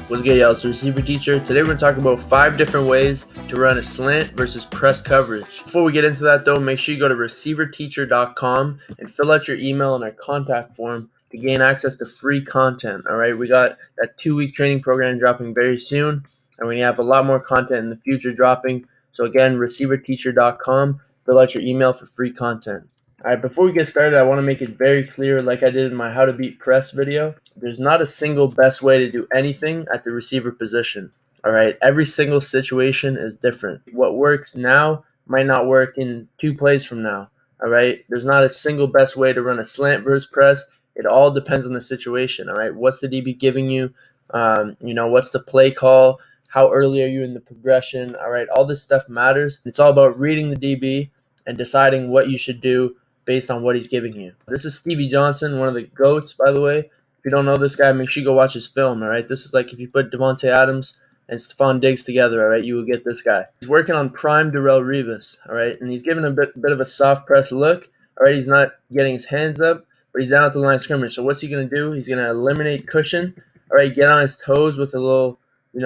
What's good, y'all? It's Receiver Teacher. Today we're going to talk about 5 different ways to run a slant versus press coverage. Before we get into that though, make sure you go to ReceiverTeacher.com and fill out your email in our contact form to gain access to free content. Alright, we got that 2-week training program dropping very soon, and we're going to have a lot more content in the future dropping. So again, ReceiverTeacher.com, fill out your email for free content. Alright, before we get started, I want to make it very clear, like I did in my How to Beat Press video, there's not a single best way to do anything at the receiver position. Alright, every single situation is different. What works now might not work in 2 plays from now. Alright, there's not a single best way to run a slant versus press. It all depends on the situation. Alright, what's the DB giving you? What's the play call? How early are you in the progression? Alright, all this stuff matters. It's all about reading the DB and deciding what you should do based on what he's giving you. This is Stevie Johnson, one of the GOATs, by the way. If you don't know this guy, make sure you go watch his film, all right? This is like if you put Devontae Adams and Stephon Diggs together, all right, you will get this guy. He's working on prime Darrelle Revis, all right? And he's giving a bit of a soft press look, all right? He's not getting his hands up, but he's down at the line of scrimmage. So what's he going to do? He's going to eliminate cushion, all right? Get on his toes with a little,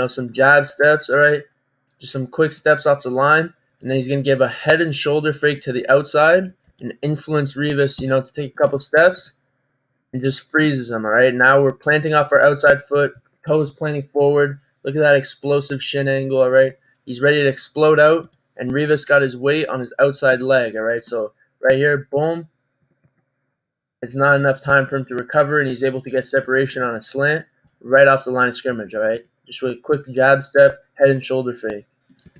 some jab steps, all right? Just some quick steps off the line. And then he's going to give a head and shoulder fake to the outside and influence Revis, to take a couple steps, and just freezes him, all right? Now we're planting off our outside foot, toes planting forward. Look at that explosive shin angle, all right? He's ready to explode out, and Revis got his weight on his outside leg, all right? So right here, boom. It's not enough time for him to recover, and he's able to get separation on a slant right off the line of scrimmage, all right? Just with a quick jab step, head and shoulder fake.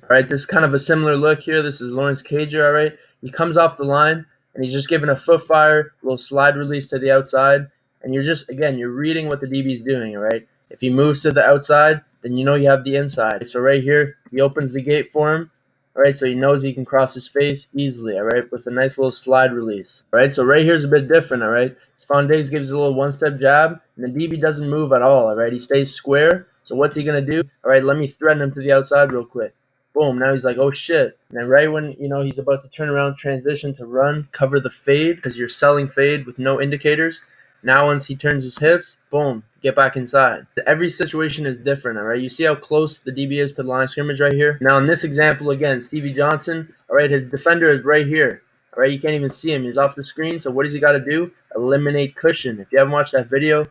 All right, this is kind of a similar look here. This is Lawrence Cager, all right? He comes off the line, and he's just giving a foot fire, a little slide release to the outside, and you're reading what the DB is doing, all right? If he moves to the outside, then you know you have the inside. So right here, he opens the gate for him, all right? So he knows he can cross his face easily, all right, with a nice little slide release. All right, so right here's a bit different, all right? Stephon Diggs gives a little one-step jab, and the DB doesn't move at all, all right? He stays square. So what's he going to do? All right, let me threaten him to the outside real quick. Boom, now he's like, oh shit. And then right when, he's about to turn around, transition to run, cover the fade, because you're selling fade with no indicators. Now once he turns his hips, boom, get back inside. Every situation is different, all right? You see how close the DB is to the line of scrimmage right here? Now in this example, again, Stevie Johnson, all right, his defender is right here. All right, you can't even see him. He's off the screen, so what does he got to do? Eliminate cushion. If you haven't watched that video,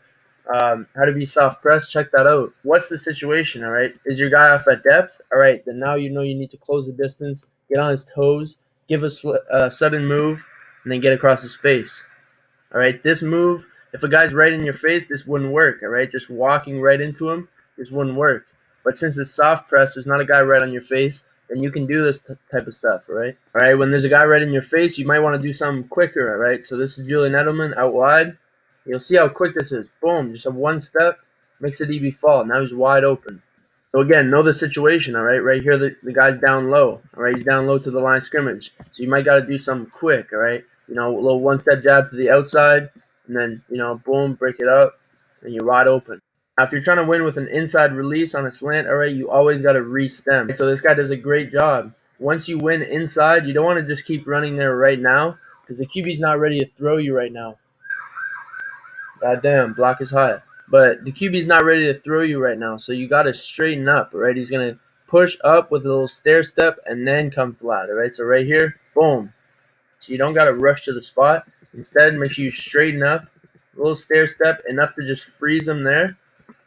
how to be soft press, check that out. What's the situation, all right? Is your guy off at depth? All right, then now you know you need to close the distance, get on his toes, give a sudden move, and then get across his face. All right, this move, if a guy's right in your face, this wouldn't work, all right? Just walking right into him, this wouldn't work. But since it's soft press, there's not a guy right on your face, then you can do this type of stuff, all right? All right, when there's a guy right in your face, you might want to do something quicker, all right? So this is Julian Edelman out wide. You'll see how quick this is. Boom, just a one step, makes the DB fall. Now he's wide open. So again, know the situation, all right? Right here, the guy's down low, all right? He's down low to the line of scrimmage. So you might got to do something quick, all right? A little one-step jab to the outside, and then, boom, break it up, and you're wide open. Now, if you're trying to win with an inside release on a slant, all right, you always got to re-stem. So this guy does a great job. Once you win inside, you don't want to just keep running there right now because the QB's not ready to throw you right now. Goddamn, block is high. But the QB's not ready to throw you right now, so you got to straighten up, all right? He's going to push up with a little stair step and then come flat, all right? So right here, boom. So you don't got to rush to the spot. Instead, make sure you straighten up, a little stair step, enough to just freeze him there.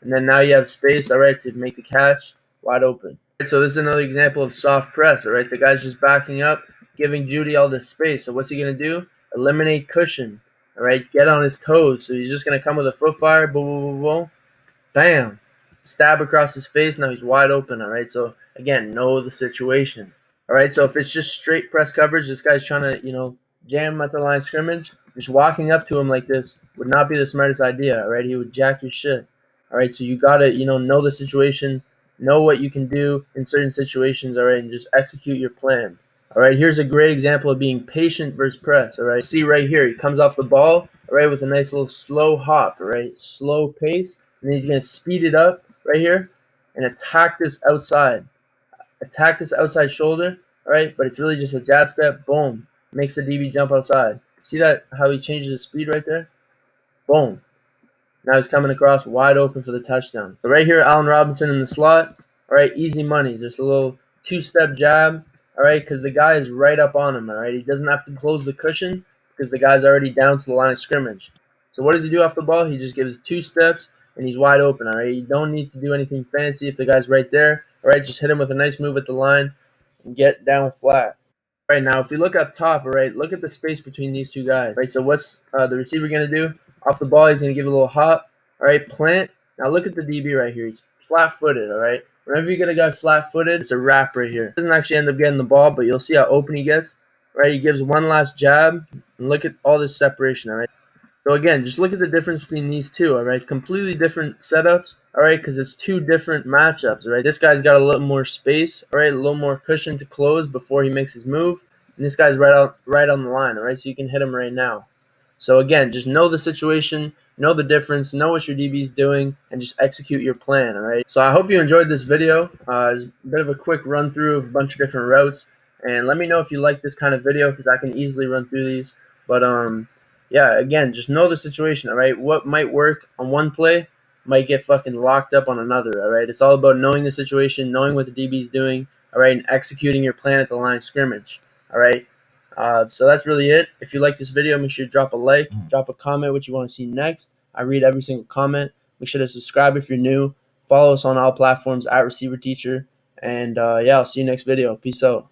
And then now you have space, all right, to make the catch wide open. So this is another example of soft press, all right? The guy's just backing up, giving Judy all this space. So what's he going to do? Eliminate cushion. All right, get on his toes. So he's just going to come with a foot fire, boom, boom, boom, boom, bam. Stab across his face. Now he's wide open, all right? So, again, know the situation. All right, so if it's just straight press coverage, this guy's trying to, jam at the line of scrimmage, just walking up to him like this would not be the smartest idea, all right? He would jack your shit. All right, so you got to, know the situation, know what you can do in certain situations, all right, and just execute your plan. All right, here's a great example of being patient versus press, all right? See right here, he comes off the ball, all right, with a nice little slow hop, all right? Slow pace, and then he's going to speed it up right here and attack this outside. Attack this outside shoulder, all right? But it's really just a jab step, boom, makes the DB jump outside. See that, how he changes his speed right there? Boom. Now he's coming across wide open for the touchdown. So right here, Allen Robinson in the slot. All right, easy money. Just a little two-step jab. All right, because the guy is right up on him. All right, he doesn't have to close the cushion because the guy's already down to the line of scrimmage. So what does he do off the ball? He just gives 2 steps and he's wide open. All right, you don't need to do anything fancy if the guy's right there. All right, just hit him with a nice move at the line and get down flat. Right now, if we look up top, all right, look at the space between these two guys. Right, so what's the receiver going to do? Off the ball, he's going to give a little hop. All right, plant. Now look at the DB right here. He's flat-footed, all right? Whenever you get a guy flat-footed, it's a wrap right here. He doesn't actually end up getting the ball, but you'll see how open he gets. Right, he gives one last jab, and look at all this separation, all right? So again, just look at the difference between these two, all right? Completely different setups, all right, because it's 2 different matchups, all right? This guy's got a little more space, all right, a little more cushion to close before he makes his move, and this guy's right on the line, all right? So you can hit him right now. So again, just know the situation, know the difference, know what your DB is doing, and just execute your plan, all right? So I hope you enjoyed this video. It's a bit of a quick run through of a bunch of different routes, and let me know if you like this kind of video because I can easily run through these. But yeah, again, just know the situation, all right? What might work on one play might get fucking locked up on another, all right? It's all about knowing the situation, knowing what the DB's doing, all right, and executing your plan at the line of scrimmage, all right? So that's really it. If you like this video, make sure to drop a like, drop a comment what you want to see next. I read every single comment. Make sure to subscribe if you're new. Follow us on all platforms at ReceiverTeacher. And yeah, I'll see you next video. Peace out.